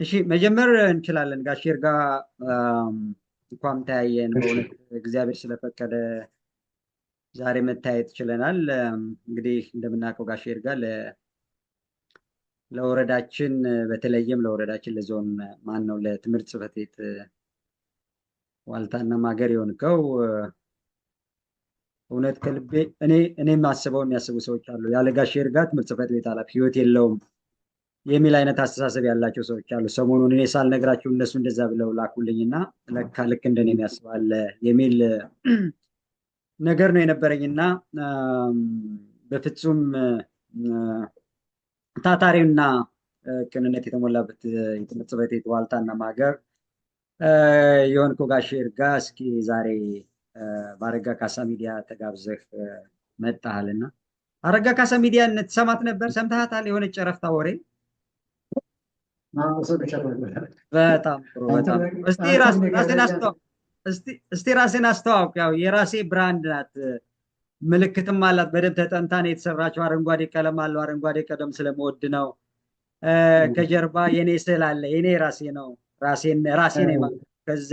እሺ መጀመር እንችላለን። ጋሽ ይርጋ እንኳን ተያየን። እሺ በእውነት እግዚአብሔር ስለፈቀደ ዛሬ መታየት ችለናል። እንግዲህ እንደምናውቀው ጋሽ ይርጋ ለወረዳችን በተለይም ለወረዳችን ለዞን ማን ነው ለትምህርት ጽሕፈት ቤት ዋልታና ማገር የሆንከው እውነት ከልቤ እኔ የማስበው የሚያስቡ ሰዎች አሉ። ያለ ጋሽ ይርጋ ትምህርት ጽሕፈት ቤት ኃላፊ ህይወት የለውም የሚል አይነት አስተሳሰብ ያላቸው ሰዎች አሉ። ሰሞኑን እኔ ሳልነግራችሁ እነሱ እንደዛ ብለው ላኩልኝ እና ለካ ልክ እንደኔ የሚያስባለ የሚል ነገር ነው የነበረኝ እና በፍጹም ታታሪና ቅንነት የተሞላበት የትምህርት ጽሕፈት ቤት ዋልታና ማገር የሆንከው ጋሽ ይርጋ እስኪ ዛሬ በአረጋ ካሳ ሚዲያ ተጋብዘህ መጣሃልና አረጋ ካሳ ሚዲያ ትሰማት ነበር? ሰምተሃታል? የሆነች ጨረፍታ ወሬ በጣም ጥሩ በጣም እስቲ ራስን አስተዋውቅ። ያው የራሴ ብራንድ ናት፣ ምልክትም አላት። በደንብ ተጠንታ ነው የተሰራችው። አረንጓዴ ቀለም አለው። አረንጓዴ ቀለም ስለመወድ ነው። ከጀርባ የኔ ስዕል አለ። የኔ ራሴ ነው። ራሴ ነው ማለት። ከዛ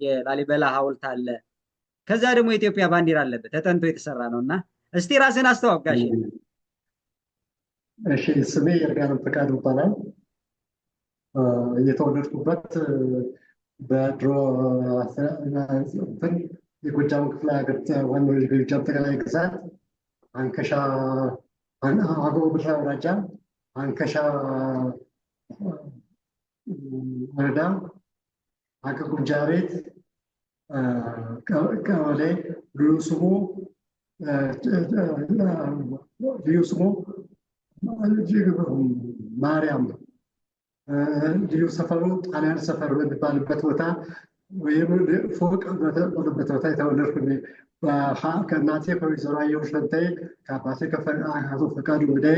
የላሊበላ ሐውልት አለ። ከዛ ደግሞ የኢትዮጵያ ባንዲራ አለበት። ተጠንቶ የተሰራ ነው እና እስቲ ራስን አስተዋውቅ ጋሼ። እሺ ስሜ ይርጋለም ፈቃዱ ይባላል። የተወለድኩበት በድሮ የጎጃም ክፍለ ሀገር ዋናው የጎጃም ጠቅላይ ግዛት አንከሻ አገው ብራ አውራጃ አንከሻ ወረዳ አገጉምጃ ቤት ቀበሌ ልዩ ስሙ ማርያም ልዩ ሰፈሩ ጣሊያን ሰፈር በሚባልበት ቦታ ወይም ፎቅ በሆነበት ቦታ የተወለድኩ ከእናቴ ከወይዘሮ አየሁሽ ፈንታዬ ከአባቴ ከአቶ ፈቃዱ እንግዳዬ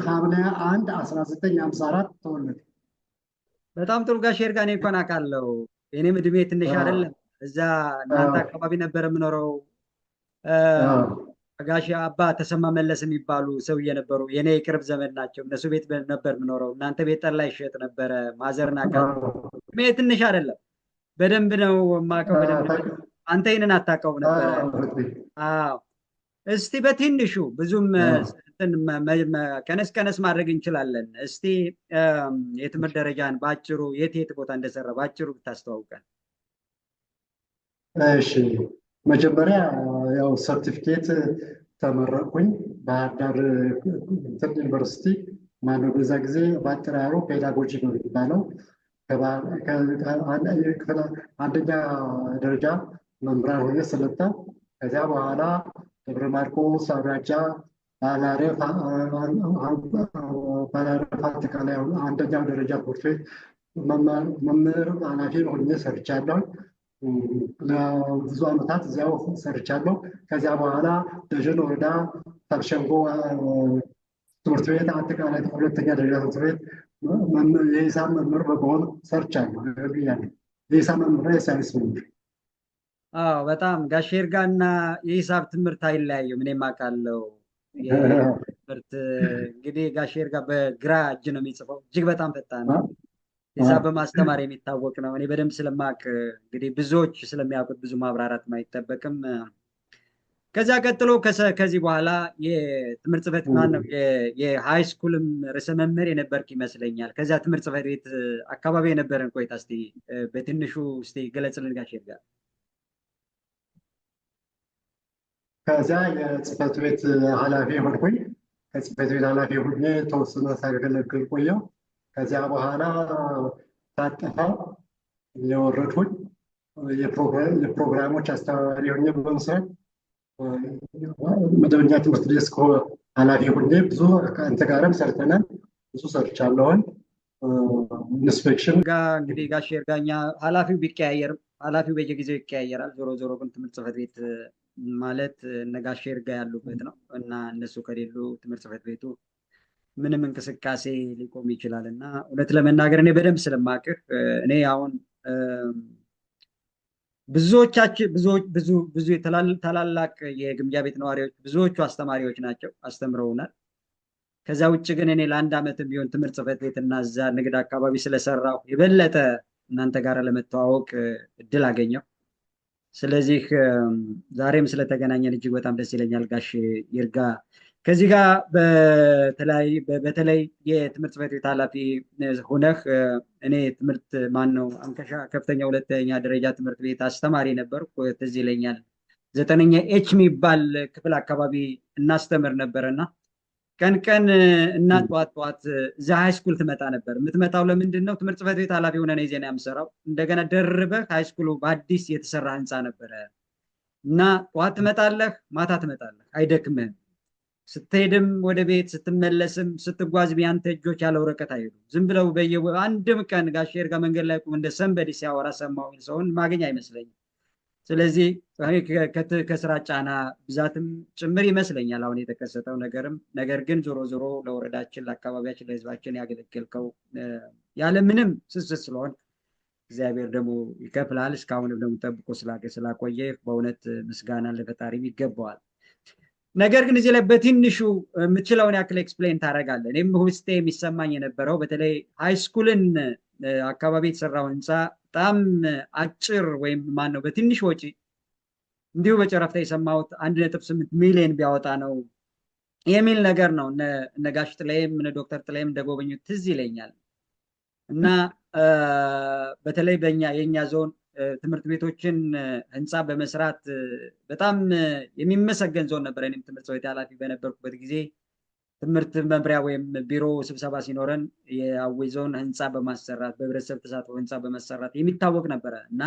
ሐምሌ 1 1954 ተወለድኩ። በጣም ጥሩ ጋሽ ይርጋ። እኔ እንኳን አውቃለሁ። የኔም እድሜ ትንሽ አይደለም። እዛ እናንተ አካባቢ ነበር የምኖረው። ጋሽ አባ ተሰማ መለስ የሚባሉ ሰውዬ ነበሩ። የኔ የቅርብ ዘመድ ናቸው። እነሱ ቤት ነበር የምኖረው። እናንተ ቤት ጠላ ይሸጥ ነበረ። ማዘርና እድሜ ትንሽ አይደለም። በደንብ ነው የማውቀው። በደንብ አንተ ይህንን አታውቀው ነበረ። አዎ እስቲ በትንሹ ብዙም ቀነስ ቀነስ ማድረግ እንችላለን። እስቲ የትምህርት ደረጃን በአጭሩ የት ቦታ እንደሰራ በአጭሩ ብታስተዋውቀን። እሺ መጀመሪያ ያው ሰርቲፊኬት ተመረቅኩኝ ባህር ዳር ዩኒቨርሲቲ ማነው በዛ ጊዜ በአጠራሩ ፔዳጎጂ ነው የሚባለው። አንደኛ ደረጃ መምህራን ሆኜ ሰለጠንኩ። ከዚያ በኋላ ደብረ ማርቆስ አውራጃ ባላረፍ አጠቃላይ አንደኛው ደረጃ ትምህርት ቤት መምህር ኃላፊ ሆኜ ሰርቻለሁ። ለብዙ ዓመታት እዚያው ሰርቻለሁ። ከዚያ በኋላ ደጀን ወረዳ ታብሸንጎ ትምህርት ቤት አጠቃላይ ሁለተኛ ደረጃ ትምህርት ቤት የሂሳብ መምህር በመሆን ሰርቻለሁ። የሂሳብ መምህር የሳይንስ መምህር። አዎ በጣም ጋሽ ይርጋ እና የሂሳብ ትምህርት አይለያዩም። እኔም አውቃለሁ። ትምህርት እንግዲህ ጋሽ ይርጋ በግራ እጅ ነው የሚጽፈው። እጅግ በጣም ፈጣን ነው። ሂሳብ በማስተማር የሚታወቅ ነው። እኔ በደንብ ስለማቅ እንግዲህ ብዙዎች ስለሚያውቁት ብዙ ማብራራት አይጠበቅም። ከዚያ ቀጥሎ ከዚህ በኋላ የትምህርት ጽሕፈት ማን ነው የሃይ ስኩልም ርዕሰ መምህር የነበርክ ይመስለኛል። ከዚያ ትምህርት ጽሕፈት ቤት አካባቢ የነበረን ቆይታ እስቲ በትንሹ እስቲ ገለጽልን ጋሽ ይርጋ። ከዚያ የጽሕፈት ቤት ኃላፊ ሆንኩኝ። ከጽሕፈት ቤት ኃላፊ ሆኜ ተወሰነ ሳገለግል ቆየሁ። ከዚያ በኋላ ታጠፋ የወረድኩኝ የፕሮግራሞች አስተባባሪ ሆኜ በመስራት መደበኛ ትምህርት ዴስክ ኃላፊ ሆኜ ብዙ ከአንተ ጋርም ሰርተናል። ብዙ ሰርቻለሁኝ። ኢንስፔክሽን እንግዲህ ጋሽ ይርጋ ኃላፊው ቢቀያየርም ኃላፊው በየጊዜው ይቀያየራል። ዞሮ ዞሮ ግን ትምህርት ጽሕፈት ቤት ማለት እነ ጋሽ ይርጋ ያሉበት ነው እና እነሱ ከሌሉ ትምህርት ጽሕፈት ቤቱ ምንም እንቅስቃሴ ሊቆም ይችላል እና እውነት ለመናገር እኔ በደንብ ስለማቅህ እኔ አሁን ብዙዎቻችን ብዙ ታላላቅ የግምጃ ቤት ነዋሪዎች ብዙዎቹ አስተማሪዎች ናቸው፣ አስተምረውናል። ከዛ ውጭ ግን እኔ ለአንድ ዓመትም ቢሆን ትምህርት ጽሕፈት ቤት እና እዛ ንግድ አካባቢ ስለሰራሁ የበለጠ እናንተ ጋር ለመተዋወቅ እድል አገኘው። ስለዚህ ዛሬም ስለተገናኘን እጅግ በጣም ደስ ይለኛል ጋሽ ይርጋ። ከዚህ ጋር በተለይ የትምህርት ጽሕፈት ቤት ኃላፊ ሆነህ እኔ ትምህርት ማን ነው አንከሻ ከፍተኛ ሁለተኛ ደረጃ ትምህርት ቤት አስተማሪ ነበርኩ። ትዝ ይለኛል 9ኛ ኤች የሚባል ክፍል አካባቢ እናስተምር ነበረና ቀን ቀን እና ጠዋት ጠዋት እዛ ሃይስኩል ትመጣ ነበር። የምትመጣው ለምንድን ነው? ትምህርት ጽሕፈት ቤት ኃላፊ ሆነ ነው ዜና የምሰራው። እንደገና ደርበህ ሃይስኩሉ በአዲስ የተሰራ ህንፃ ነበረ እና ጠዋት ትመጣለህ፣ ማታ ትመጣለህ፣ አይደክምህም። ስትሄድም ወደ ቤት ስትመለስም ስትጓዝ ያንተ እጆች ያለ ወረቀት አይሄዱም። ዝም ብለው አንድም ቀን ጋሽ ይርጋ መንገድ ላይ ቁም እንደ ሰንበዲ ሲያወራ ሰማሁ ሰውን ማገኝ አይመስለኝም። ስለዚህ ከስራ ጫና ብዛትም ጭምር ይመስለኛል አሁን የተከሰተው ነገር ግን ዞሮ ዞሮ ለወረዳችን፣ ለአካባቢያችን፣ ለህዝባችን ያገለገልከው ያለምንም ስስት ስለሆን እግዚአብሔር ደግሞ ይከፍላል። እስካሁንም ደግሞ ጠብቆ ስላቆየ በእውነት ምስጋና ለፈጣሪም ይገባዋል። ነገር ግን እዚህ ላይ በትንሹ የምችለውን ያክል ኤክስፕሌን ታደርጋለህ። እኔም ውስጤ የሚሰማኝ የነበረው በተለይ ሃይስኩልን አካባቢ የተሰራው ህንፃ በጣም አጭር ወይም ማን ነው በትንሽ ወጪ እንዲሁ በጨረፍታ የሰማሁት 1.8 ሚሊዮን ቢያወጣ ነው የሚል ነገር ነው። እነ ጋሽ ጥላዬም እነ ዶክተር ጥላዬም እንደጎበኙት ትዝ ይለኛል። እና በተለይ የኛ ዞን ትምህርት ቤቶችን ህንፃ በመስራት በጣም የሚመሰገን ዞን ነበር። እኔም ትምህርት ጽሕፈት ቤት ኃላፊ በነበርኩበት ጊዜ ትምህርት መምሪያ ወይም ቢሮ ስብሰባ ሲኖረን የአዊ ዞን ህንፃ በማሰራት በህብረተሰብ ተሳትፎ ህንፃ በማሰራት የሚታወቅ ነበረ እና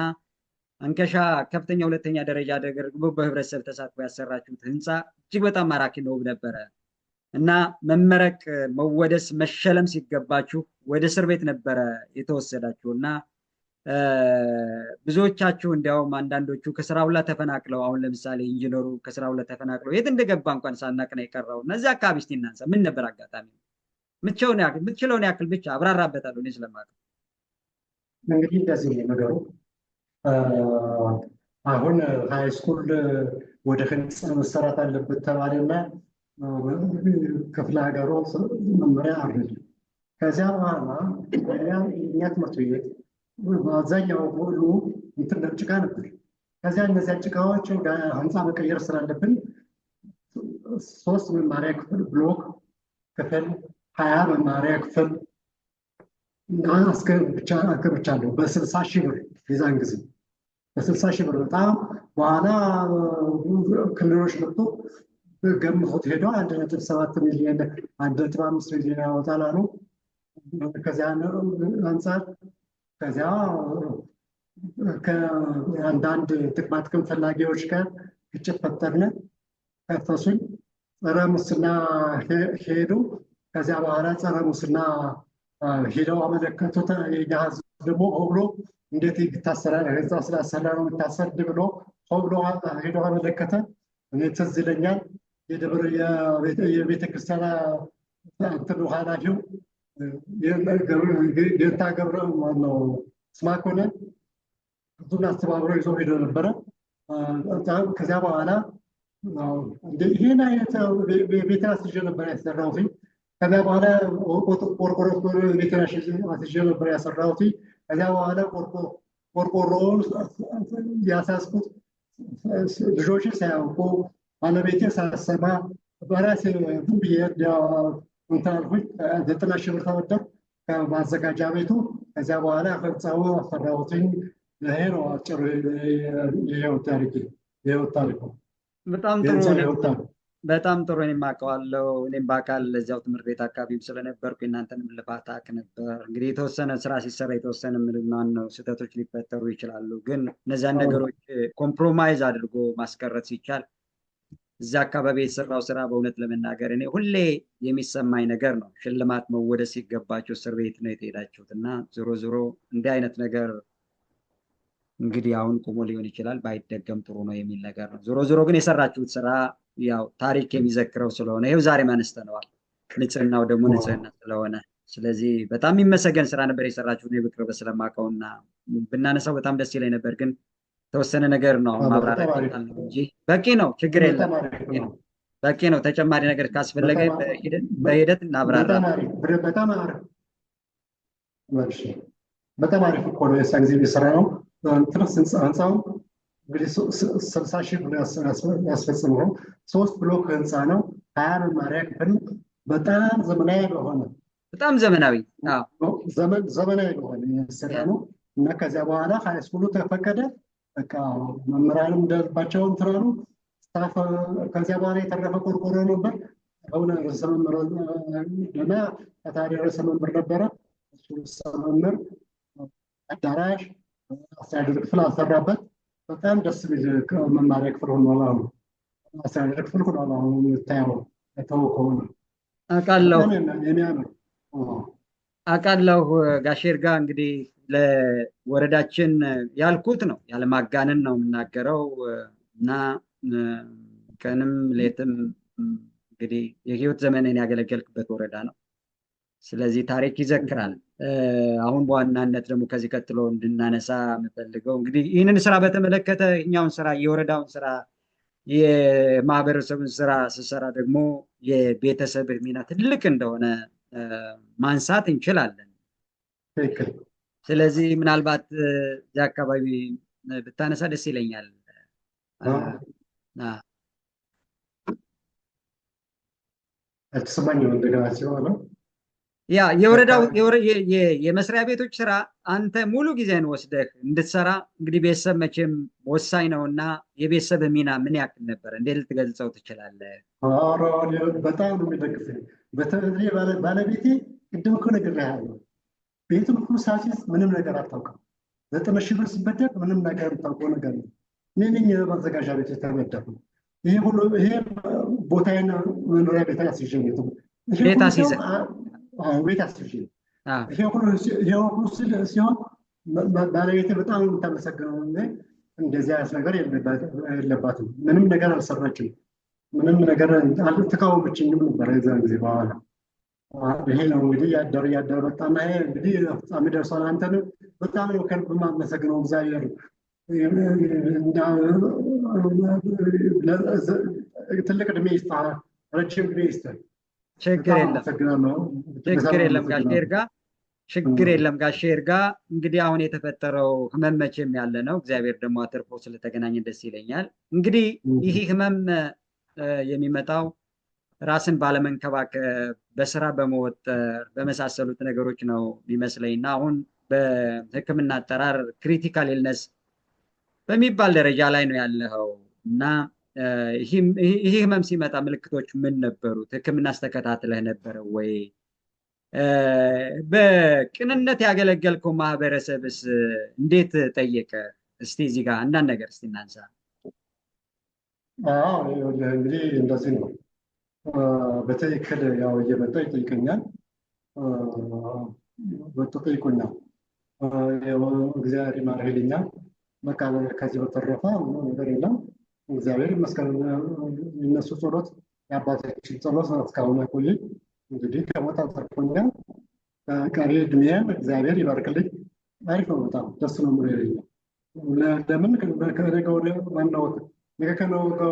አንከሻ ከፍተኛ ሁለተኛ ደረጃ ደግሞ በህብረተሰብ ተሳትፎ ያሰራችሁት ህንፃ እጅግ በጣም ማራኪ ነው ነበረ እና መመረቅ፣ መወደስ፣ መሸለም ሲገባችሁ ወደ እስር ቤት ነበረ የተወሰዳችሁ እና ብዙዎቻችሁ እንዲያውም አንዳንዶቹ ከስራ ሁላ ተፈናቅለው አሁን ለምሳሌ ኢንጂነሩ ከስራ ሁላ ተፈናቅለው የት እንደገባ እንኳን ሳናቅ ነው የቀረው። እነዚህ አካባቢ እስቲ እናንሳ። ምን ነበር አጋጣሚ? የምትችለውን ያክል ብቻ አብራራበታለሁ እኔ ስለማውቀው። እንግዲህ እንደዚህ ነገሩ አሁን ሃይስኩል ወደ ህንፃ መሰራት አለበት ተባለና ክፍለ ሀገሩ መመሪያ አረደ። ከዚያ በኋላ እኛ ትምህርት ቤት በአብዛኛው ሁሉ እንትን ጭቃ ነበር። ከዚያ እነዚያ ጭቃዎች ህንፃ መቀየር ስላለብን 3 መማሪያ ክፍል ብሎክ ክፍል 20 መማሪያ ክፍል አስገብቻለሁ በ60 ሺህ ብር የዛን ጊዜ በ60 ሺህ ብር በጣም በኋላ ክልሎች መጥቶ ገምቶት ሄደው 1.7 ሚሊዮን 1.5 ሚሊዮን ያወጣል አሉ። ከዚያ አንጻር ከዚያ ከአንዳንድ ጥቅማ ጥቅም ፈላጊዎች ጋር ግጭት ፈጠርን፣ ከፈሱኝ። ጸረ ሙስና ሄዱ። ከዚያ በኋላ ጸረ ሙስና ሄደው አመለከቱት። የኛ ህዝብ ደግሞ ብሎ እንዴት ይታሰራል? ህንፃ ስላሰራ ነው የሚታሰር ብሎ ብሎ ሄደው አመለከተ። እኔ ትዝ ይለኛል የደብረ የቤተክርስቲያን እንትኑ ኃላፊው ጌታ ገብረ ማነው ስማኮነ እሱን አስተባብሮ ይዞ ሄዶ ነበረ። ከዚያ በኋላ ይህን አይነት ቤት አስይዤ ነበር ያሰራሁት። ከዚያ በኋላ ቆርቆሮ ቤት አስይዤ ነበር ያሰራሁት። ከዚያ በኋላ ቆርቆሮውን ያሳስኩት ልጆች ሳያውቁ ባለቤቴ ሳሰማ በራሴ ዝም ብዬ እንትን አልኩኝ። 90 ሺህ ብር ተበደርኩ ከማዘጋጃ ቤቱ። ከዚያ በኋላ ህንፃው አሰራሁትኝ። ይሄ ነው አጭር የህይወት ታሪክ ነው። በጣም ጥሩ። እኔም አውቀዋለሁ። እኔም በአካል እዚያው ትምህርት ቤት አካባቢም ስለነበርኩ የእናንተንም ልፋት አውቅ ነበር። እንግዲህ የተወሰነ ስራ ሲሰራ የተወሰነ ማነው ስህተቶች ሊፈጠሩ ይችላሉ። ግን እነዚያን ነገሮች ኮምፕሮማይዝ አድርጎ ማስቀረት ሲቻል እዚያ አካባቢ የተሰራው ስራ በእውነት ለመናገር እኔ ሁሌ የሚሰማኝ ነገር ነው። ሽልማት መወደስ ሲገባቸው እስር ቤት ነው የተሄዳችሁት እና ዞሮ ዞሮ እንዲህ አይነት ነገር እንግዲህ አሁን ቆሞ ሊሆን ይችላል፣ ባይደገም ጥሩ ነው የሚል ነገር ነው። ዞሮ ዞሮ ግን የሰራችሁት ስራ ያው ታሪክ የሚዘክረው ስለሆነ ይኸው ዛሬ አነስተነዋል። ንጽህናው ደግሞ ንጽህና ስለሆነ ስለዚህ በጣም የሚመሰገን ስራ ነበር የሰራችሁት። በቅርብ ስለማውቀውና ብናነሳው በጣም ደስ ይለኝ ነበር ግን ተወሰነ ነገር ነው ማብራሪያ እንጂ በቂ ነው፣ ችግር የለም። በቂ ነው። ተጨማሪ ነገር ካስፈለገ በጣም በሂደት እናብራራ። በጣም አሪፍ እሺ። በጣም አሪፍ እኮ ነው። የእሷ ጊዜ የሰራ ነው። ትርስ ህንፃው እንግዲህ 60,000 ብር ያስፈጽመው 3 ብሎክ ህንፃ ነው። 20 መማሪያ ክፍል በጣም ዘመናዊ በሆነ በጣም ዘመናዊ ዘመናዊ በሆነ የተሰራ ነው እና ከዚያ በኋላ ሃይስኩሉ ተፈቀደ። በቃ መምህራንም እንደልባቸው እንትን አሉ። ስታፍ ከዚያ በኋላ የተረፈ ቆርቆሮ ነበር። አሁን ርዕሰ መምህር ደህና ታታሪ ርዕሰ መምህር ነበረ። እሱ ርዕሰ መምህር አዳራሽ አስተዳደር ክፍል አሰራበት። በጣም ደስ የሚል መማሪያ ክፍል ሆኗል። አሁን አስተዳደር ክፍል ሆኗል። አሁን የምታየው ከሆነ አውቃለሁ የሚያምር አውቃለሁ። ጋሽ ይርጋ እንግዲህ ለወረዳችን ያልኩት ነው፣ ያለማጋነን ነው የምናገረው እና ቀንም ሌትም እንግዲህ የህይወት ዘመንን ያገለገልክበት ወረዳ ነው። ስለዚህ ታሪክ ይዘክራል። አሁን በዋናነት ደግሞ ከዚህ ቀጥሎ እንድናነሳ የምፈልገው እንግዲህ ይህንን ስራ በተመለከተ እኛውን ስራ የወረዳውን ስራ የማህበረሰቡን ስራ ስሰራ ደግሞ የቤተሰብ ሚና ትልቅ እንደሆነ ማንሳት እንችላለን። ስለዚህ ምናልባት እዚያ አካባቢ ብታነሳ ደስ ይለኛል። አልተሰማኝም እንደገና ሲሆን ያ የወረዳው የመስሪያ ቤቶች ስራ አንተ ሙሉ ጊዜን ወስደህ እንድትሰራ እንግዲህ ቤተሰብ መቼም ወሳኝ ነው እና የቤተሰብ ሚና ምን ያክል ነበር? እንዴት ልትገልጸው ትችላለህ? በጣም ነው የሚደግፈኝ። በተለይ ባለቤቴ ቅድም እኮ ነግሬሃለሁ፣ ቤቱን ሁሉ ሳሲዝ ምንም ነገር አታውቅም። 9,000 ብር ሲበደር ምንም ነገር የምታውቀው ነገር ነው። እኔ ነኝ ማዘጋጃ ቤት የተመደብኩት። ይሄ ሁሉ ይሄ ቦታዬን መኖሪያ ቤት አስይዤ ቤት አስይዘህ ቤት አስይዤ ይሄ ሁሉ ሲሆን ባለቤቴ በጣም የምታመሰግነው እንደዚህ አይነት ነገር የለባትም። ምንም ነገር አልሰራችም። ምንም ነገር አልተቃወመችኝም ነበር የዛን ጊዜ። በኋላ ይሄ ነው እንግዲህ ያደረ በጣም ይሄ እንግዲህ ፍጻሜ ደርሷል። አንተን በጣም ነው ከልብ የማመሰግነው። እግዚአብሔር ትልቅ እድሜ ይስጥህ፣ ረጅም እድሜ ይስጥህ። ችግር የለም ጋሽ ይርጋ፣ ችግር የለም ጋሽ ይርጋ። እንግዲህ አሁን የተፈጠረው ህመም መቼም ያለ ነው። እግዚአብሔር ደግሞ አትርፎ ስለተገናኘን ደስ ይለኛል። እንግዲህ ይህ ህመም የሚመጣው ራስን ባለመንከባከብ፣ በስራ በመወጠር በመሳሰሉት ነገሮች ነው የሚመስለኝ እና አሁን በሕክምና አጠራር ክሪቲካል ኢልነስ በሚባል ደረጃ ላይ ነው ያለኸው እና ይህ ህመም ሲመጣ ምልክቶች ምን ነበሩት? ሕክምናስ ተከታትለህ ነበረ ወይ? በቅንነት ያገለገልከው ማህበረሰብስ እንዴት ጠየቀ? እስቲ እዚህ ጋር አንዳንድ ነገር እስቲ እናንሳ። እንግዲህ እንደዚህ ነው። በትክክል ያው እየመጣ ይጠይቀኛል። ተጠይቆኛል። እግዚአብሔር ይማርልኛል። በቃ ከዚህ በተረፈ ነገር የለም። እግዚአብሔር ይመስገን። የነሱ ጸሎት፣ የአባቶችን ጸሎት እስካሁን ያቆየኝ። እንግዲህ ከሞት አተርፎኛል። ቀሪ እድሜን እግዚአብሔር ይባርክልኝ። አሪፍ ነው። በጣም ደስ ነው የሚለኝ። ለምን ከነገ ወዲያ ማነው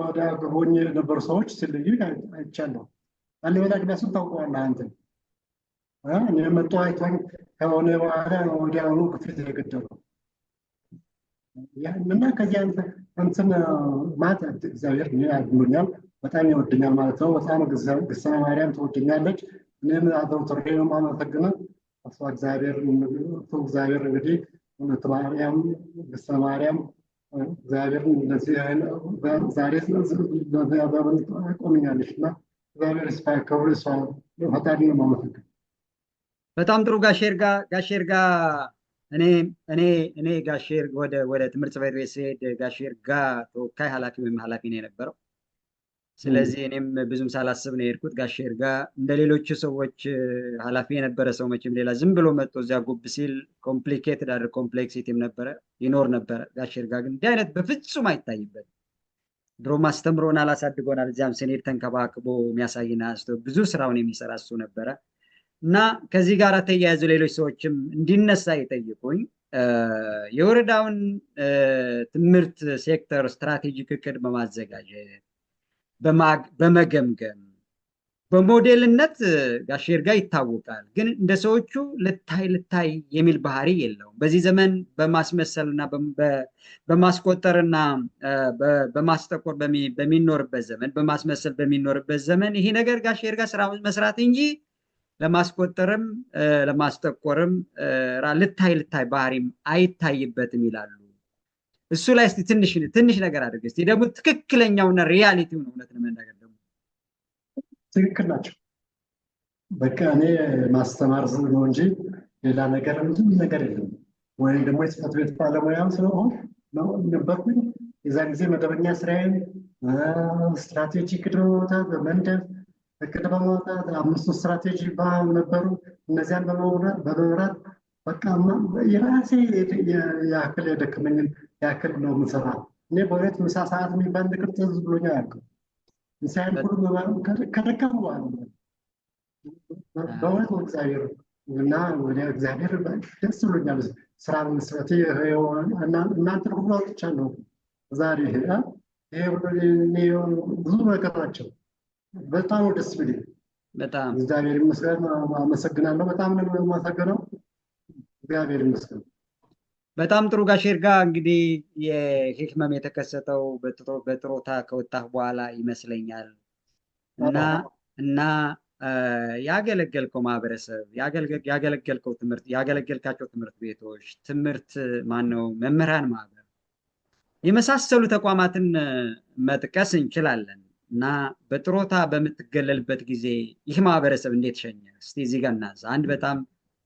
ወደ ሆኜ የነበሩ ሰዎች ሲለዩ አይቻለሁ። ላሊበላ ድረስም ታውቀዋለህ አንተ። እኔ መጥቶ አይቶኝ ከሆነ በኋላ ወዲያውኑ ግፊት የገደለው እና ከዚያ እንትን ማለት እግዚአብሔር አድኖኛል። በጣም ይወደኛል ማለት ነው። በጣም ግሰ ማርያም ትወደኛለች። እኔም አዘውትሬ ነው የማመሰግነው። እሷ እግዚአብሔር እንግዲህ እውነት ማርያም ግሰ ማርያም እግዚአብሔር እንደዚህ ዛሬ ቆምኛለች እና እግዚአብሔር ስፋከብሩ እሷ ፈጣሪ ነው የማመሰግነው። በጣም ጥሩ ጋሽ ይርጋ። እኔ ጋሽ ይርጋ ወደ ትምህርት ጽሕፈት ቤት ስሄድ ጋሽ ይርጋ ተወካይ ኃላፊ ወይም ኃላፊ ነው የነበረው። ስለዚህ እኔም ብዙም ሳላስብ ነው የሄድኩት። ጋሽ ይርጋ እንደ ሌሎቹ ሰዎች ኃላፊ የነበረ ሰው መቼም ሌላ ዝም ብሎ መጥቶ እዚያ ጉብ ሲል ኮምፕሊኬትድ አድር ኮምፕሌክሲቲም ነበረ ይኖር ነበረ። ጋሽ ይርጋ ግን እንዲህ አይነት በፍጹም አይታይበት። ድሮም አስተምሮናል፣ አሳድጎናል። እዚያም ስንሄድ ተንከባክቦ የሚያሳይን አንስቶ ብዙ ስራውን የሚሰራ እሱ ነበረ እና ከዚህ ጋር ተያያዙ ሌሎች ሰዎችም እንዲነሳ የጠየቁኝ የወረዳውን ትምህርት ሴክተር ስትራቴጂክ እቅድ በማዘጋጀት በመገምገም በሞዴልነት ጋሽ ይርጋ ይታወቃል። ግን እንደ ሰዎቹ ልታይ የሚል ባህሪ የለውም። በዚህ ዘመን በማስመሰልና በማስቆጠርና በማስጠቆር በሚኖርበት ዘመን በማስመሰል በሚኖርበት ዘመን ይሄ ነገር ጋሽ ይርጋ ስራ መስራት እንጂ ለማስቆጠርም ለማስጠቆርም ልታይ ባህሪም አይታይበትም ይላሉ። እሱ ላይ እስቲ ትንሽ ነገር አድርግ እስቲ ደግሞ ትክክለኛውና ሪያሊቲውን እውነት ለመናገር ደግሞ ትክክል ናቸው። በቃ እኔ ማስተማር ነው እንጂ ሌላ ነገር ምንም ነገር የለም። ወይም ደግሞ የጽሕፈት ቤት ባለሙያም ስለሆን ነበርኩኝ። የዛን ጊዜ መደበኛ ስራዬን ስትራቴጂ እቅድ በማውጣት በመንደፍ እቅድ በማውጣት 5 ስትራቴጂ ነበሩ። እነዚያን በመምራት በቃ የራሴ ያክል የደከመኝን ያክል ነው የምሰራ። እኔ በእውነት ምሳ ሰዓት የሚባል ነገር ትዝ ብሎኝ አያውቅም። ምሳዬን ሁሉ ከደከሙ በኋላ በእውነት እግዚአብሔር እና ወደ እግዚአብሔር ደስ ብሎኛል። ስራ መስራቴ እናንተን ሁሉ አውጥቻለሁ። ዛሬ ይሄ ብዙ ነገር ናቸው። በጣም ደስ ብሎኝ በጣም እግዚአብሔር ይመስገን። አመሰግናለሁ። በጣም ነው የማመሰግነው። እግዚአብሔር ይመስገን። በጣም ጥሩ ጋሽ ይርጋ፣ እንግዲህ ይህ ህመም የተከሰተው በጥሮታ ከወጣህ በኋላ ይመስለኛል እና ያገለገልከው ማህበረሰብ ያገለገልከው ትምህርት ያገለገልካቸው ትምህርት ቤቶች መምህራን ማህበር የመሳሰሉ ተቋማትን መጥቀስ እንችላለን። እና በጥሮታ በምትገለልበት ጊዜ ይህ ማህበረሰብ እንዴት ሸኘ? እስቲ እዚህ ጋር እናንሳ። አንድ በጣም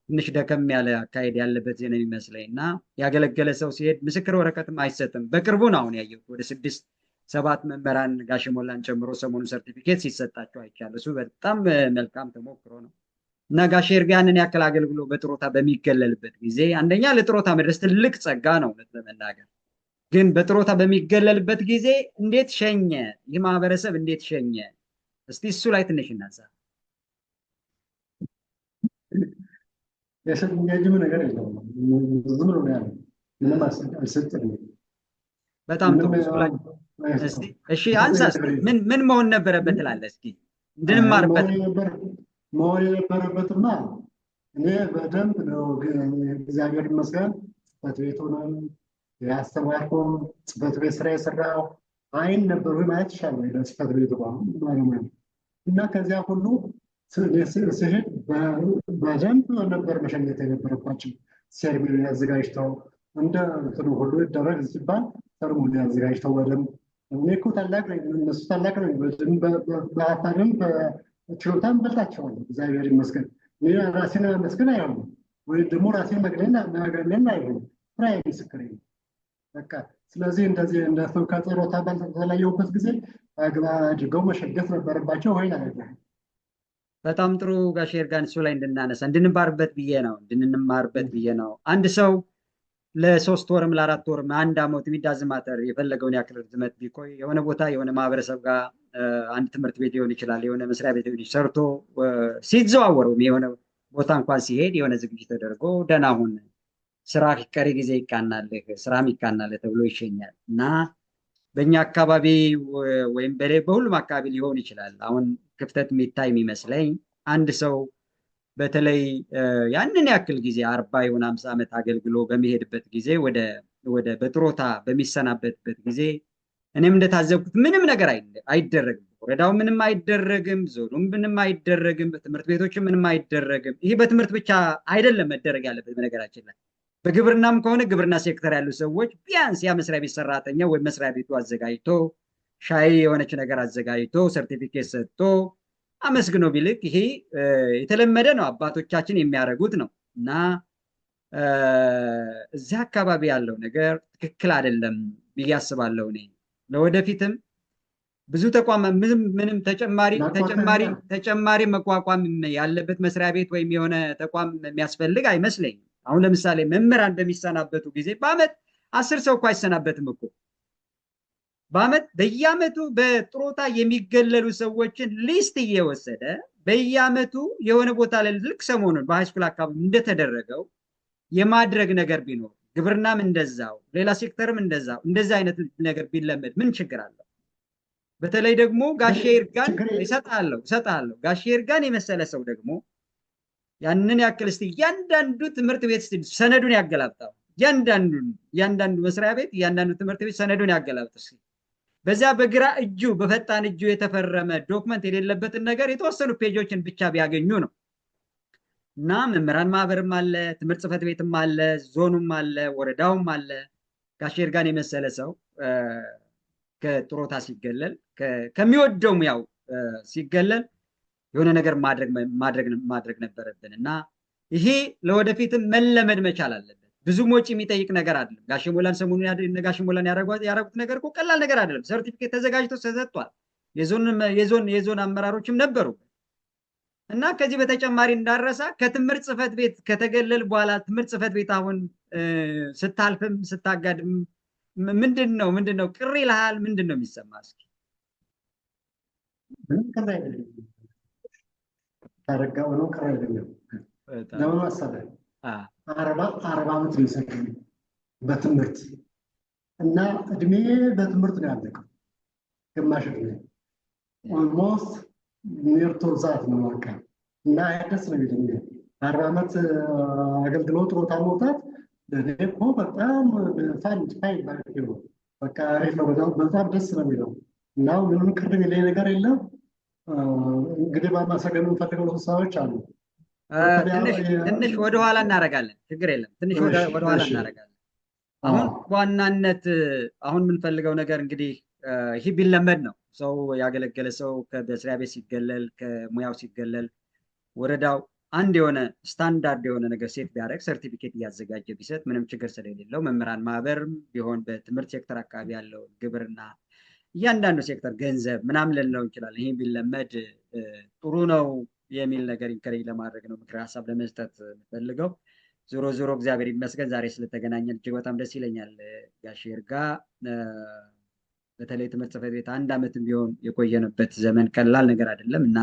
ትንሽ ደከም ያለ አካሄድ ያለበት ዜና የሚመስለኝ እና ያገለገለ ሰው ሲሄድ ምስክር ወረቀትም አይሰጥም። በቅርቡ ነው አሁን ያየሁት ወደ 6-7 መምህራን ጋሽ ሞላን ጨምሮ ሰሞኑ ሰርቲፊኬት ሲሰጣቸው አይቻለሁ። እሱ በጣም መልካም ተሞክሮ ነው እና ጋሽ ይርጋ ያንን ያክል አገልግሎ በጥሮታ በሚገለልበት ጊዜ አንደኛ ለጥሮታ መድረስ ትልቅ ጸጋ ነው እውነት ለመናገር። ግን በጥሮታ በሚገለልበት ጊዜ እንዴት ሸኘ? ይህ ማህበረሰብ እንዴት ሸኘ? እስቲ እሱ ላይ ትንሽ እናንሳ። የሰጠኝም ነገር የለውም። ዝም ብሎ ነው ያለው። ምንም አልሰጠኝም። በጣም ጥሩ። እሺ አንሳ። ምን መሆን ነበረበት ትላለህ? እስኪ እንድንማርበት። መሆን የነበረበትማ እኔ በደንብ ነው እግዚአብሔር ይመስገን ጽሕፈት ቤቱንም ያስተማርኩም ጽሕፈት ቤት ስራ የሰራው አይን ነበሩ ማለት ይሻላል። ጽሕፈት ቤቱ ባለሙያ እና ከዚያ ሁሉ ስሄድ በደንብ ነበር መሸኘት የነበረባቸው። ሴርሞኒ አዘጋጅተው እንደ እንትኑ ሁሉ ይደረግ ሲባል ሴርሞኒ አዘጋጅተው በደንብ እኔ እኮ ታላቅ ነኝ፣ እነሱ ታላቅ ነኝ፣ በአካልም በችሎታም በልጣቸዋለሁ። እግዚአብሔር ይመስገን። እኔ ራሴን መስገን አይሆንም ወይም ደግሞ ራሴን መግደልን አይሆንም። ስራዬ ምስክሬ ነው። በቃ ስለዚህ እንደዚህ እንደሱ ከጥሮታ ባልተለየሁበት ጊዜ አግባብ አድርገው መሸገት ነበረባቸው ወይ አለ። በጣም ጥሩ ጋሽ ይርጋን እሱ ላይ እንድናነሳ እንድንማርበት ብዬ ነው። አንድ ሰው ለ3 ወርም ለ4 ወርም 1 ዓመት የሚዳዝማተር የፈለገውን ያክል ርዝመት ቢቆይ የሆነ ቦታ የሆነ ማህበረሰብ ጋር አንድ ትምህርት ቤት ሊሆን ይችላል፣ የሆነ መስሪያ ቤት ሊሆን ሰርቶ ሲዘዋወረው የሆነ ቦታ እንኳን ሲሄድ የሆነ ዝግጅት ተደርጎ ደህና ሁን፣ ስራ ቀሪ ጊዜ ይቃናልህ፣ ስራም ይቃናልህ ተብሎ ይሸኛል እና በእኛ አካባቢ ወይም በሁሉም አካባቢ ሊሆን ይችላል። አሁን ክፍተት የሚታይ የሚመስለኝ አንድ ሰው በተለይ ያንን ያክል ጊዜ 40 ይሁን 50 ዓመት አገልግሎ በሚሄድበት ጊዜ ወደ በጥሮታ በሚሰናበትበት ጊዜ እኔም እንደታዘብኩት ምንም ነገር አይደረግም። ወረዳው ምንም አይደረግም፣ ዞኑም ምንም አይደረግም፣ በትምህርት ቤቶችም ምንም አይደረግም። ይህ በትምህርት ብቻ አይደለም መደረግ ያለበት። በነገራችን ላይ በግብርናም ከሆነ ግብርና ሴክተር ያሉ ሰዎች ቢያንስ ያ መስሪያ ቤት ሰራተኛ ወይም መስሪያ ቤቱ አዘጋጅቶ ሻይ የሆነች ነገር አዘጋጅቶ ሰርቲፊኬት ሰጥቶ አመስግኖ ቢልክ ይሄ የተለመደ ነው፣ አባቶቻችን የሚያደርጉት ነው እና እዚህ አካባቢ ያለው ነገር ትክክል አይደለም ብዬ አስባለሁ። እኔ ለወደፊትም ብዙ ተቋም ምንም ተጨማሪ መቋቋም ያለበት መስሪያ ቤት ወይም የሆነ ተቋም የሚያስፈልግ አይመስለኝም። አሁን ለምሳሌ መምህራን በሚሰናበቱ ጊዜ በአመት 10 ሰው እኮ አይሰናበትም እኮ በየአመቱ በጥሮታ የሚገለሉ ሰዎችን ሊስት እየወሰደ በየአመቱ የሆነ ቦታ ላይ ልክ ሰሞኑን በሃይስኩል አካባቢ እንደተደረገው የማድረግ ነገር ቢኖር ግብርናም እንደዛው ሌላ ሴክተርም እንደዛው እንደዚህ አይነት ነገር ቢለመድ ምን ችግር አለው? በተለይ ደግሞ ጋሼ ይርጋን ችግር እሰጥሃለሁ ጋሼ ይርጋን የመሰለ ሰው ደግሞ ያንን ያክል እስቲ እያንዳንዱ ትምህርት ቤት ሰነዱን ያገላብጣው። እያንዳንዱ መስሪያ ቤት እያንዳንዱ ትምህርት ቤት ሰነዱን ያገላብጥ። በዚያ በግራ እጁ በፈጣን እጁ የተፈረመ ዶክመንት የሌለበትን ነገር የተወሰኑ ፔጆችን ብቻ ቢያገኙ ነው። እና መምህራን ማህበርም አለ፣ ትምህርት ጽሕፈት ቤትም አለ፣ ዞኑም አለ፣ ወረዳውም አለ። ጋሼ ይርጋን የመሰለ ሰው ከጥሮታ ሲገለል ከሚወደው ሙያው ሲገለል የሆነ ነገር ማድረግ ነበረብን እና ይሄ ለወደፊትም መለመድ መቻል አለበት። ብዙም ወጪ የሚጠይቅ ነገር አይደለም። ጋሼ ሞላን ሰሞኑን ጋሼ ሞላን ያደረጉት ነገር እኮ ቀላል ነገር አይደለም። ሰርቲፊኬት ተዘጋጅቶ ተሰጥቷል። የዞን አመራሮችም ነበሩ እና ከዚህ በተጨማሪ እንዳረሳ ከትምህርት ጽሕፈት ቤት ከተገለል በኋላ ትምህርት ጽሕፈት ቤት አሁን ስታልፍም ስታጋድም ምንድን ነው ቅር ይልሃል? ምንድን ነው የሚሰማ? እስኪ ታረጋው ነው ቅር አይደለም። ለምን መሰለህ? 40 ዓመት ነው የሰራሁት በትምህርት እና እድሜ በትምህርት ነው ያለቀው። ግማሽ እድሜ ኦልሞስት ኒርቶ ዛት ነው በቃ እና ደስ ነው የሚለኝ 40 ዓመት አገልግሎት ሮታ መውጣት ለኔ እኮ በጣም ፋይን ነው። በቃ አሪፍ ነው። በጣም ደስ ነው የሚለው እና ምንም ቅር የሚለኝ ነገር የለም። እንግዲህ ማመሰገን የምንፈልገው ሰዎች አሉ። ትንሽ ወደኋላ እናደርጋለን። ችግር የለም። ትንሽ ወደኋላ እናደርጋለን። አሁን በዋናነት አሁን የምንፈልገው ነገር እንግዲህ ይህ ቢለመድ ነው። ሰው ያገለገለ ሰው በመስሪያ ቤት ሲገለል ከሙያው ሲገለል ወረዳው አንድ የሆነ ስታንዳርድ የሆነ ነገር ሴት ቢያደርግ ሰርቲፊኬት እያዘጋጀ ቢሰጥ ምንም ችግር ስለሌለው መምህራን ማህበርም ቢሆን በትምህርት ሴክተር አካባቢ ያለው ግብርና እያንዳንዱ ሴክተር ገንዘብ ምናምን ልንለው እንችላለን። ይህ ቢለመድ ጥሩ ነው የሚል ነገር ኢንከሬጅ ለማድረግ ነው ምክር ሀሳብ ለመስጠት የምፈልገው። ዞሮ ዞሮ እግዚአብሔር ይመስገን ዛሬ ስለተገናኘን እጅግ በጣም ደስ ይለኛል። ጋሼ ይርጋ በተለይ ትምህርት ጽሕፈት ቤት 1 ዓመትም ቢሆን የቆየንበት ዘመን ቀላል ነገር አይደለም እና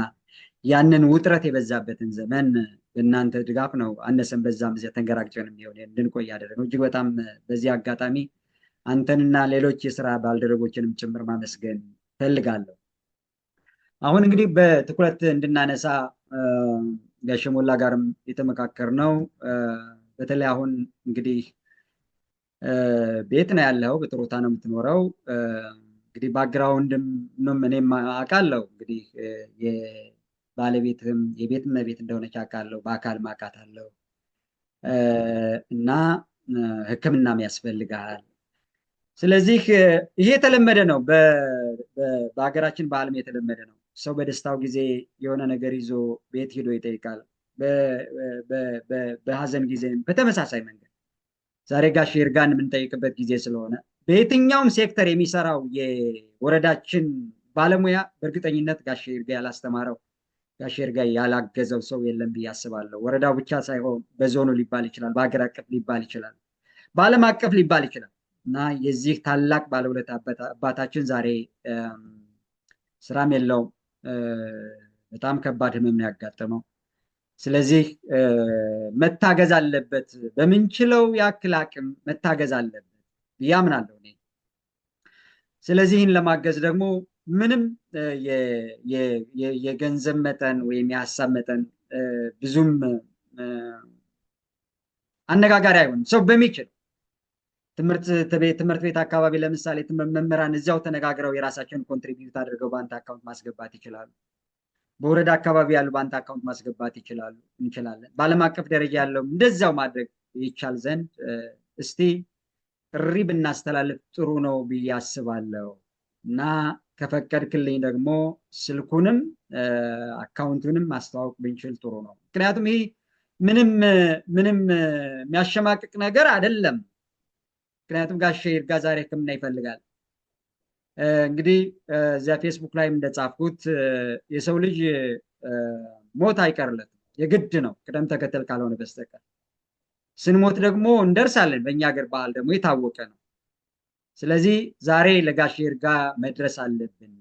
ያንን ውጥረት የበዛበትን ዘመን እናንተ ድጋፍ ነው አነሰን በዛም ተንገራግጨንም ቢሆን እንድንቆይ ያደረገው። እጅግ በጣም በዚህ አጋጣሚ አንተንና ሌሎች የስራ ባልደረቦችንም ጭምር ማመስገን ፈልጋለሁ። አሁን እንግዲህ በትኩረት እንድናነሳ ጋሼ ሞላ ጋርም የተመካከርነው በተለይ አሁን እንግዲህ ቤት ነው ያለው፣ በጥሮታ ነው የምትኖረው። እንግዲህ ባክግራውንድም እኔም አውቃለሁ። እንግዲህ የባለቤትም የቤት እመቤት እንደሆነች አውቃለሁ፣ በአካል አውቃታለሁ እና ሕክምናም ያስፈልጋል። ስለዚህ ይሄ የተለመደ ነው፣ በሀገራችን ባህልም የተለመደ ነው። ሰው በደስታው ጊዜ የሆነ ነገር ይዞ ቤት ሄዶ ይጠይቃል። በሀዘን ጊዜም በተመሳሳይ መንገድ ዛሬ ጋሼ ይርጋን የምንጠይቅበት ጊዜ ስለሆነ በየትኛውም ሴክተር የሚሰራው የወረዳችን ባለሙያ በእርግጠኝነት ጋሼ ይርጋ ያላስተማረው ጋሼ ይርጋ ያላገዘው ሰው የለም ብዬ አስባለሁ። ወረዳው ብቻ ሳይሆን በዞኑ ሊባል ይችላል፣ በሀገር አቀፍ ሊባል ይችላል፣ በዓለም አቀፍ ሊባል ይችላል እና የዚህ ታላቅ ባለውለታ አባታችን ዛሬ ስራም የለውም። በጣም ከባድ ህመም ነው ያጋጠመው። ስለዚህ መታገዝ አለበት፣ በምንችለው ያክል አቅም መታገዝ አለበት ብዬ አምናለሁ እኔ። ስለዚህ ይህን ለማገዝ ደግሞ ምንም የገንዘብ መጠን ወይም የሀሳብ መጠን ብዙም አነጋጋሪ አይሆንም። ሰው በሚችል ትምህርት ቤት አካባቢ ለምሳሌ መምህራን እዚያው ተነጋግረው የራሳቸውን ኮንትሪቢዩት አድርገው በአንተ አካውንት ማስገባት ይችላሉ። በወረዳ አካባቢ ያሉ በአንተ አካውንት ማስገባት እንችላለን። በዓለም አቀፍ ደረጃ ያለው እንደዚያው ማድረግ ይቻል ዘንድ እስቲ ጥሪ ብናስተላልፍ ጥሩ ነው ብዬ አስባለሁ እና ከፈቀድክልኝ ደግሞ ስልኩንም አካውንቱንም ማስተዋወቅ ብንችል ጥሩ ነው። ምክንያቱም ይህ ምንም የሚያሸማቅቅ ነገር አይደለም። ምክንያቱም ጋሼ ይርጋ ዛሬ ሕክምና ይፈልጋል። እንግዲህ እዚያ ፌስቡክ ላይም እንደጻፍኩት የሰው ልጅ ሞት አይቀርለትም፣ የግድ ነው ቅደም ተከተል ካልሆነ በስተቀር። ስንሞት ደግሞ እንደርሳለን። በእኛ ሀገር ባህል ደግሞ የታወቀ ነው። ስለዚህ ዛሬ ለጋሼ ይርጋ መድረስ አለብን።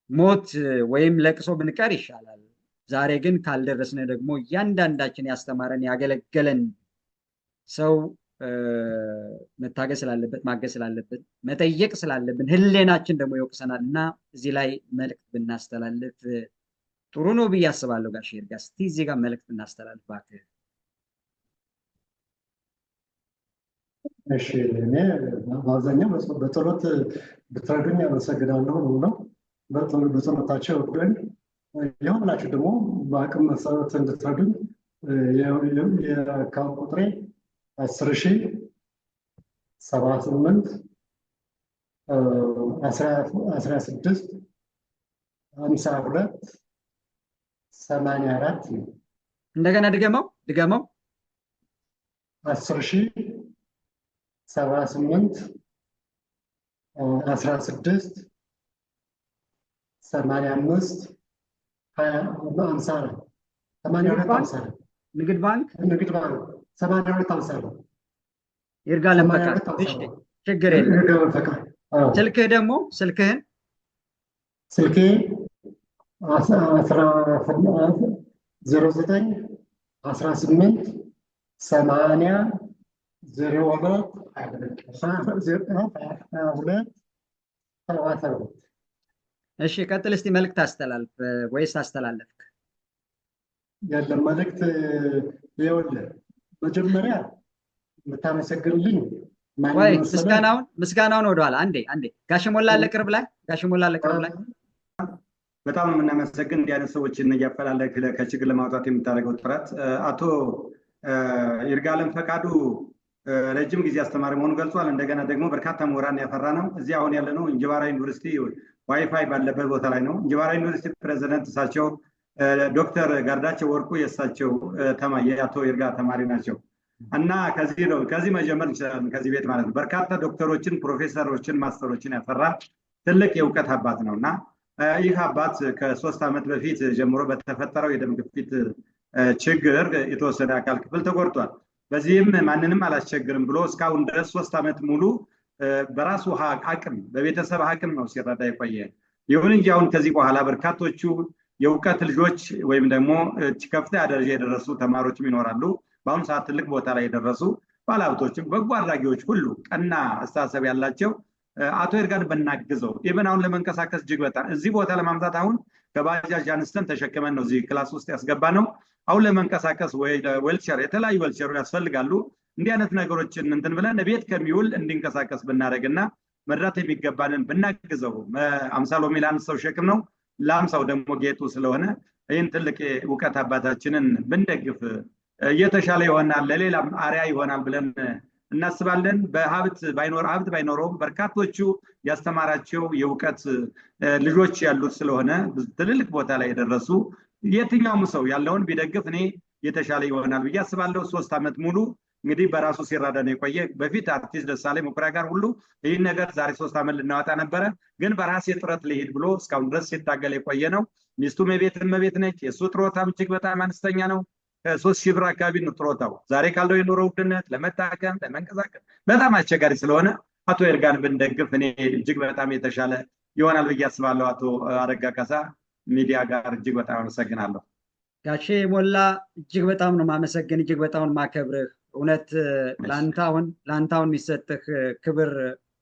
ሞት ወይም ለቅሶ ብንቀር ይሻላል። ዛሬ ግን ካልደረስን ደግሞ እያንዳንዳችን ያስተማረን ያገለገለን ሰው መታገስ ስላለበት ማገዝ ስላለበት መጠየቅ ስላለብን ህሌናችን ደግሞ ይወቅሰናል እና እዚህ ላይ መልዕክት ብናስተላልፍ ጥሩ ነው ብዬ አስባለሁ። ጋሽ ይርጋ እስቲ እዚህ ጋር መልዕክት ብናስተላልፍ እባክህ። እሺ እኔ በአብዛኛው በጸሎት ብትረዱኝ አመሰግናለሁ ነው። በጸሎታቸው እርዱኝ። የሁላችሁ ደግሞ በአቅም መሰረት እንድትረዱኝ የአካውንት ቁጥሬ 10,078 16 52 84 ነው። እንደገና ድገመው 10,078 16 85 52 ንግድ ባንክ 82 ይርጋለም ፈቃድ። እሺ ችግር የለም። ስልክህ ደግሞ ስልኬ 09 18 80 02 22. እሺ ቀጥል እስቲ መልዕክት አስተላልፍ ወይስ አስተላለፍክ? የለም መልዕክት ይኸውልህ መጀመሪያ የምታመሰግንልኝ ወይ ምስጋናውን ወደኋላ አንዴ ጋሽ ሞላ ለቅርብ ላይ በጣም የምናመሰግን እንዲህ አይነት ሰዎችን እያፈላለግ ከችግር ለማውጣት የምታደርገው ጥረት። አቶ ይርጋለም ፈቃዱ ረጅም ጊዜ አስተማሪ መሆኑ ገልጿል። እንደገና ደግሞ በርካታ ምሁራን ያፈራ ነው። እዚህ አሁን ያለነው እንጅባራ ዩኒቨርሲቲ ዋይፋይ ባለበት ቦታ ላይ ነው። እንጅባራ ዩኒቨርሲቲ ፕሬዚደንት እሳቸው ዶክተር ጋርዳቸው ወርቁ የእሳቸው የአቶ ይርጋ ተማሪ ናቸው እና ከዚህ መጀመር እንችላለን። ከዚህ ቤት ማለት ነው በርካታ ዶክተሮችን፣ ፕሮፌሰሮችን፣ ማስተሮችን ያፈራ ትልቅ የእውቀት አባት ነው እና ይህ አባት ከ3 ዓመት በፊት ጀምሮ በተፈጠረው የደም ግፊት ችግር የተወሰነ አካል ክፍል ተጎድቷል። በዚህም ማንንም አላስቸግርም ብሎ እስካሁን ድረስ 3 ዓመት ሙሉ በራሱ አቅም በቤተሰብ አቅም ነው ሲረዳ የቆየ። ይሁን እንጂ አሁን ከዚህ በኋላ በርካቶቹ የእውቀት ልጆች ወይም ደግሞ ከፍተኛ ደረጃ የደረሱ ተማሪዎችም ይኖራሉ። በአሁኑ ሰዓት ትልቅ ቦታ ላይ የደረሱ ባለሀብቶችም በጎ አድራጊዎች ሁሉ ቀና አስተሳሰብ ያላቸው አቶ ይርጋን ብናግዘው ኢቨን አሁን ለመንቀሳቀስ እጅግ በጣም እዚህ ቦታ ለማምጣት አሁን ከባጃጅ አንስተን ተሸክመን ነው እዚህ ክላስ ውስጥ ያስገባ ነው። አሁን ለመንቀሳቀስ ዌልቸር የተለያዩ ዌልቸር ያስፈልጋሉ። እንዲህ አይነት ነገሮችን እንትን ብለን ቤት ከሚውል እንዲንቀሳቀስ ብናደርግና መድራት የሚገባንን ብናግዘው 50 ሎሚ ለአንድ ሰው ሸክም ነው፣ ለ50 ደግሞ ጌጡ ስለሆነ ይህን ትልቅ እውቀት አባታችንን ብንደግፍ እየተሻለ ይሆናል፣ ለሌላም አርያ ይሆናል ብለን እናስባለን። ሀብት ባይኖረውም በርካቶቹ ያስተማራቸው የእውቀት ልጆች ያሉት ስለሆነ ትልልቅ ቦታ ላይ የደረሱ የትኛውም ሰው ያለውን ቢደግፍ እኔ የተሻለ ይሆናል ብዬ አስባለሁ። 3 ዓመት ሙሉ እንግዲህ በራሱ ሲራዳ ነው የቆየ። በፊት አርቲስት ደሳለኝ መኩሪያ ጋር ሁሉ ይህን ነገር ዛሬ 3 ዓመት ልናወጣ ነበረ፣ ግን በራሴ ጥረት ልሄድ ብሎ እስካሁን ድረስ ሲታገል የቆየ ነው። ሚስቱም የቤት ነች። የእሱ ጥሮታም እጅግ በጣም አነስተኛ ነው። 3,000 ብር አካባቢ ነው ጥሮታው። ዛሬ ካለው የኑሮ ውድነት ለመታከም ለመንቀሳቀስ በጣም አስቸጋሪ ስለሆነ አቶ ይርጋን ብንደግፍ እኔ እጅግ በጣም የተሻለ ይሆናል ብዬ አስባለሁ። አቶ አረጋ ካሳ ሚዲያ ጋር እጅግ በጣም አመሰግናለሁ። ጋሼ ሞላ እጅግ በጣም ነው ማመሰግን፣ እጅግ በጣም ማከብርህ። እውነት ለአንታውን የሚሰጥህ ክብር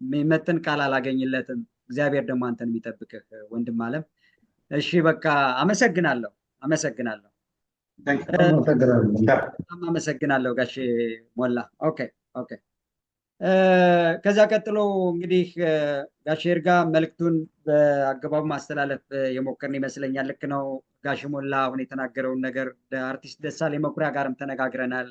የሚመጥን ቃል አላገኝለትም። እግዚአብሔር ደግሞ አንተን የሚጠብቅህ ወንድም አለም። እሺ በቃ አመሰግናለሁ። አመሰግናለሁ ጋሼ ሞላ። ኦኬ ከዚያ ቀጥሎ እንግዲህ ጋሼ ይርጋ መልዕክቱን በአገባቡ ማስተላለፍ የሞከርን ይመስለኛል። ልክ ነው ጋሼ ሞላ አሁን የተናገረውን ነገር አርቲስት ደሳለኝ መኩሪያ ጋርም ተነጋግረናል።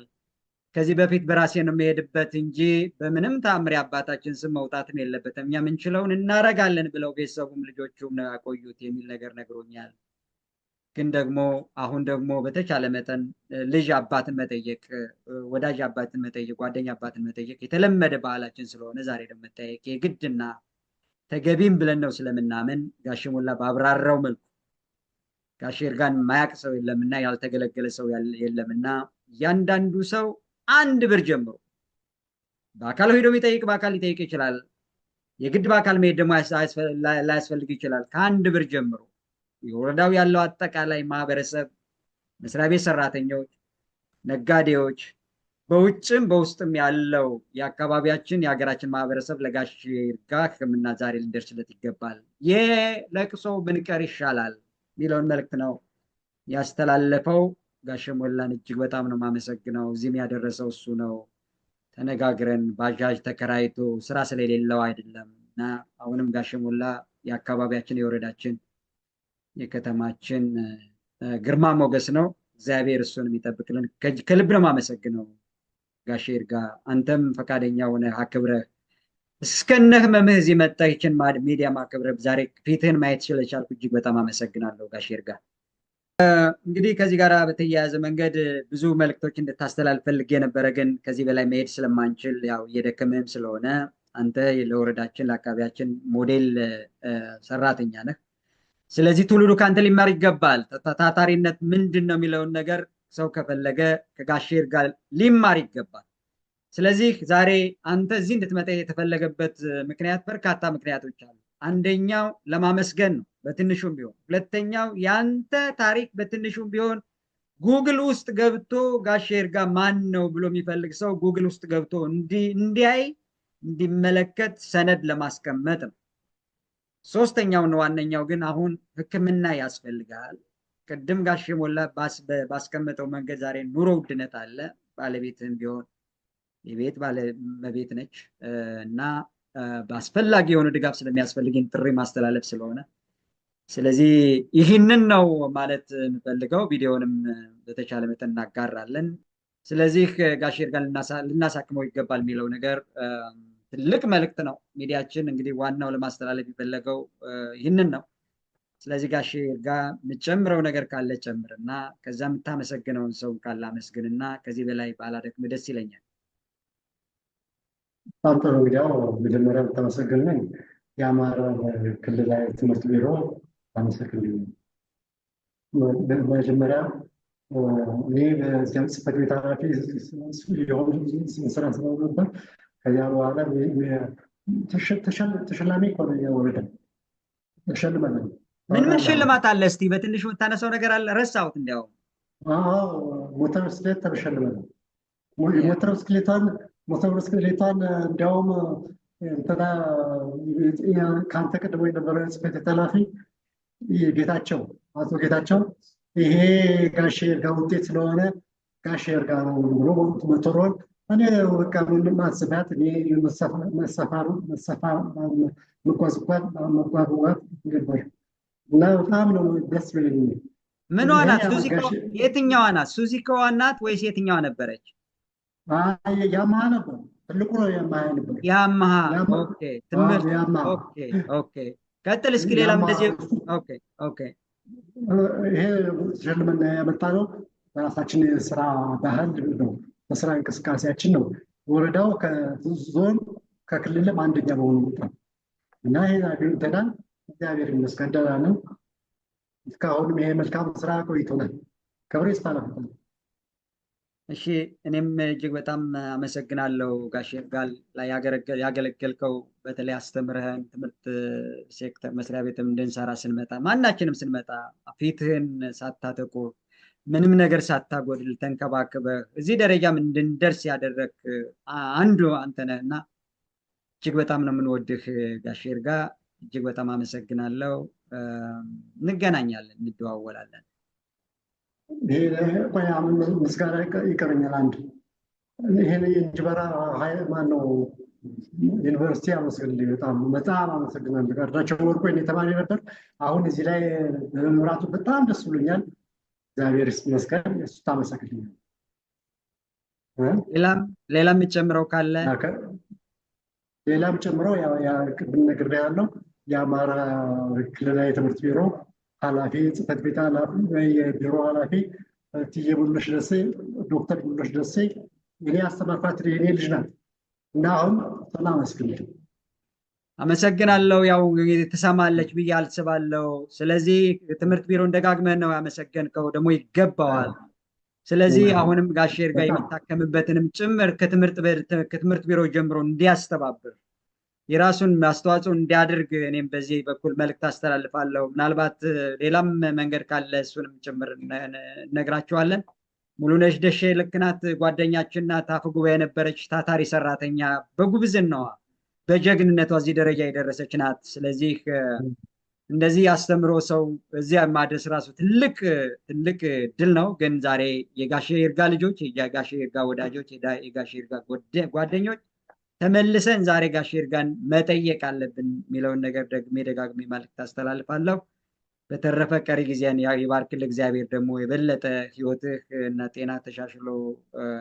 ከዚህ በፊት በራሴ ነው የሚሄድበት እንጂ በምንም ተአምር አባታችን ስም መውጣትም የለበትም፣ እኛ ምንችለውን እናረጋለን ብለው ቤተሰቡም ልጆቹም ነው ያቆዩት የሚል ነገር ነግሮኛል። ግን ደግሞ አሁን ደግሞ በተቻለ መጠን ልጅ አባትን መጠየቅ፣ ወዳጅ አባትን መጠየቅ፣ ጓደኛ አባትን መጠየቅ የተለመደ ባህላችን ስለሆነ ዛሬ ደግሞ መጠየቅ የግድና ተገቢም ብለን ነው ስለምናምን ጋሼ ሞላ ባብራራው መልኩ ጋሼ ይርጋን ማያቅ ሰው የለምና ያልተገለገለ ሰው የለምና እያንዳንዱ ሰው 1 ብር ጀምሮ በአካል ሄዶ የሚጠይቅ በአካል ሊጠይቅ ይችላል። የግድ በአካል መሄድ ደግሞ ላያስፈልግ ይችላል። ከ1 ብር ጀምሮ የወረዳው ያለው አጠቃላይ ማህበረሰብ፣ መስሪያ ቤት ሰራተኞች፣ ነጋዴዎች፣ በውጭም በውስጥም ያለው የአካባቢያችን የሀገራችን ማህበረሰብ ለጋሽ ይርጋ ሕክምና ዛሬ ሊደርስለት ይገባል። ይህ ለቅሶ ብንቀር ይሻላል የሚለውን መልእክት ነው ያስተላለፈው። ጋሽ ሞላን እጅግ በጣም ነው የማመሰግነው። እዚህም ያደረሰው እሱ ነው። ተነጋግረን ባጃጅ ተከራይቶ ስራ ስለሌለው አይደለም። እና አሁንም ጋሽ ሞላ የአካባቢያችን የወረዳችን የከተማችን ግርማ ሞገስ ነው። እግዚአብሔር እሱን የሚጠብቅልን ከልብ ነው የማመሰግነው። ጋሽ ይርጋ አንተም ፈቃደኛ ሆነ አክብረህ እስከነ ህመምህ እዚህ መጥተህ ይችን ሚዲያ ማክብረህ ዛሬ ፊትህን ማየት ስለቻልኩ እጅግ በጣም አመሰግናለሁ ጋሽ ይርጋ። እንግዲህ ከዚህ ጋር በተያያዘ መንገድ ብዙ መልእክቶች እንድታስተላልፍ ፈልጌ ነበረ፣ ግን ከዚህ በላይ መሄድ ስለማንችል ያው እየደከምህም ስለሆነ አንተ ለወረዳችን ለአካባቢያችን ሞዴል ሰራተኛ ነህ። ስለዚህ ትውልዱ ከአንተ ሊማር ይገባል። ታታሪነት ምንድን ነው የሚለውን ነገር ሰው ከፈለገ ከጋሽ ይርጋ ሊማር ይገባል። ስለዚህ ዛሬ አንተ እዚህ እንድትመጣ የተፈለገበት ምክንያት በርካታ ምክንያቶች አሉ። አንደኛው ለማመስገን ነው በትንሹም ቢሆን። ሁለተኛው ያንተ ታሪክ በትንሹም ቢሆን ጉግል ውስጥ ገብቶ ጋሽ ይርጋ ማን ነው ብሎ የሚፈልግ ሰው ጉግል ውስጥ ገብቶ እንዲያይ እንዲመለከት ሰነድ ለማስቀመጥ ነው። ሶስተኛው ነው ዋነኛው ግን አሁን ሕክምና ያስፈልጋል። ቅድም ጋሽ ሞላ ባስቀመጠው መንገድ ዛሬ ኑሮ ውድነት አለ። ባለቤትህም ቢሆን የቤት ባለቤት ነች እና በአስፈላጊ የሆነ ድጋፍ ስለሚያስፈልግን ጥሪ ማስተላለፍ ስለሆነ ስለዚህ ይህንን ነው ማለት የምፈልገው። ቪዲዮንም በተቻለ መጠን እናጋራለን። ስለዚህ ጋሽ ይርጋ ልናሳክመው ይገባል የሚለው ነገር ትልቅ መልእክት ነው። ሚዲያችን እንግዲህ ዋናው ለማስተላለፍ የፈለገው ይህንን ነው። ስለዚህ ጋሽ ይርጋ የምጨምረው ነገር ካለ ጨምርና ከዛ የምታመሰግነውን ሰው ካለ አመስግንና ከዚህ በላይ ባላደክም ደስ ይለኛል። በጣም ጥሩ። እንግዲያው መጀመሪያ የምታመሰግነኝ የአማራ ክልላዊ ትምህርት ቢሮ አመሰግናለሁ። መጀመሪያ እኔ በዚያም ጽሕፈት ቤት ኃላፊ የሆኑ ስራ ስለነበር ከዚያ በኋላ ተሸላሚ እኮ ነው የወረዳ ተሸልመናል። ምን ሽልማት አለ? እስቲ በትንሹ የምታነሳው ነገር አለ? ረሳሁት። እንዲያውም ሞተር ብስክሌት ተሸልመናል። ሞተር ብስክሌቷን እንዲያውም እንትና ከአንተ ቀድሞ የነበረው ጽሕፈት ቤት ኃላፊ ጌታቸው አቶ ጌታቸው ይሄ ጋሽ ይርጋ ውጤት ስለሆነ ጋሽ ይርጋ ነው ብሎ ሞተሯን እኔ በቃ ምንም አስባት እኔ መጓዝ ነበር እና በጣም ነው ደስ ብለኝ። ምኗ ናት? የትኛዋ ናት? ሱዚኮዋ ናት ወይስ የትኛዋ ነበረች? ያማሃ ነበር። ትልቁ ነው ያማሃ ነበር። ያማሃ። ኦኬ ትምህርት። ኦኬ ቀጥል እስኪ። ሌላም እንደዚህ። ኦኬ ይሄ ተሸልመን ያመጣ ነው በራሳችን የስራ ባህል ነው፣ በስራ እንቅስቃሴያችን ነው። ወረዳው ከዞን ከክልልም አንደኛ በሆኑ ቁጥር እና ይሄን አግኝተናል። እግዚአብሔር ይመስገን ደህና ነው። እስካሁንም ይሄ መልካም ስራ ቆይቶናል። ክብር ይስፋ። እሺ እኔም እጅግ በጣም አመሰግናለሁ ጋሽ ይርጋ ላይ ያገለገልከው በተለይ አስተምረህን ትምህርት ሴክተር መስሪያ ቤትም እንድንሰራ ስንመጣ ማናችንም ስንመጣ ፊትህን ሳታጠቁር ምንም ነገር ሳታጎድል ተንከባክበህ እዚህ ደረጃም እንድንደርስ ያደረግ አንዱ አንተ ነህ እና እጅግ በጣም ነው የምንወድህ ጋሽ ይርጋ። እጅግ በጣም አመሰግናለሁ። እንገናኛለን፣ እንደዋወላለን። ምስጋና ይቀረኛል። አንድ ይሄን የእንጅበራ ማነው ዩኒቨርሲቲ አመሰግናለሁ። በጣም አመሰግናለሁ። ጋርዳቸው ወርቆ እኔ ተማሪ ነበር። አሁን እዚህ ላይ በመምራቱ በጣም ደስ ብሎኛል። እግዚአብሔር ይመስገን። እሱ ታመሰግናለሁ። ሌላም የምጨምረው ካለ? ሌላም ጨምረው ቅድም ነግሬያለሁ። የአማራ ክልላዊ ትምህርት ቢሮ ኃላፊ ጽሕፈት ቤት ኃላፊ የቢሮ ኃላፊ እትዬ ሙሉነሽ ደሴ ዶክተር ሙሉነሽ ደሴ እኔ አስተማርኳት የኔ ልጅ ናት እና አሁን ሰላም አመስግናለሁ። አመሰግናለሁ። ያው ትሰማለች ብዬ አስባለሁ። ስለዚህ ትምህርት ቢሮን ደጋግመህ ነው ያመሰገንከው፣ ደግሞ ይገባዋል። ስለዚህ አሁንም ጋሽ ይርጋ የሚታከምበትንም ጭምር ከትምህርት ቢሮ ጀምሮ እንዲያስተባብር የራሱን አስተዋጽኦ እንዲያደርግ እኔም በዚህ በኩል መልእክት አስተላልፋለሁ። ምናልባት ሌላም መንገድ ካለ እሱንም ጭምር እነግራችኋለን። ሙሉነሽ ደሼ ልክ ናት፣ ጓደኛችን ናት፣ አፈ ጉባኤ የነበረች ታታሪ ሰራተኛ፣ በጉብዝናዋ በጀግንነቷ እዚህ ደረጃ የደረሰች ናት። ስለዚህ እንደዚህ አስተምሮ ሰው እዚያ ማድረስ ራሱ ትልቅ ትልቅ ድል ነው። ግን ዛሬ የጋሼ ይርጋ ልጆች፣ የጋሼ ይርጋ ወዳጆች፣ የጋሼ ይርጋ ጓደኞች ተመልሰን ዛሬ ጋሼ ይርጋን መጠየቅ አለብን የሚለውን ነገር ደግሜ ደጋግሜ መልዕክት አስተላልፋለሁ። በተረፈ ቀሪ ጊዜን ይባርክልህ እግዚአብሔር፣ ደግሞ የበለጠ ህይወትህ እና ጤና ተሻሽሎ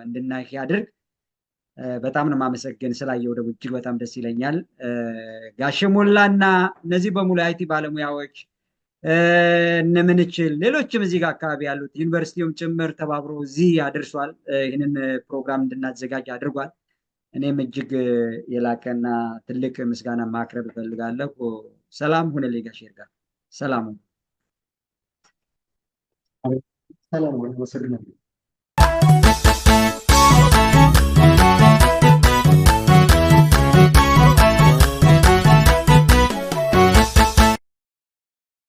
እንድናይህ ያድርግ። በጣም ነው የማመሰግን ስላየው ደግሞ እጅግ በጣም ደስ ይለኛል። ጋሼ ሞላና እነዚህ በሙሉ አይቲ ባለሙያዎች እነምንችል ሌሎችም እዚህ ጋር አካባቢ ያሉት ዩኒቨርሲቲውም ጭምር ተባብሮ እዚህ አድርሷል። ይህንን ፕሮግራም እንድናዘጋጅ አድርጓል። እኔም እጅግ የላቀና ትልቅ ምስጋና ማቅረብ እፈልጋለሁ። ሰላም ሁንልኝ ጋሼ ይርጋ። ሰላም። ሰላም። አመሰግናለሁ።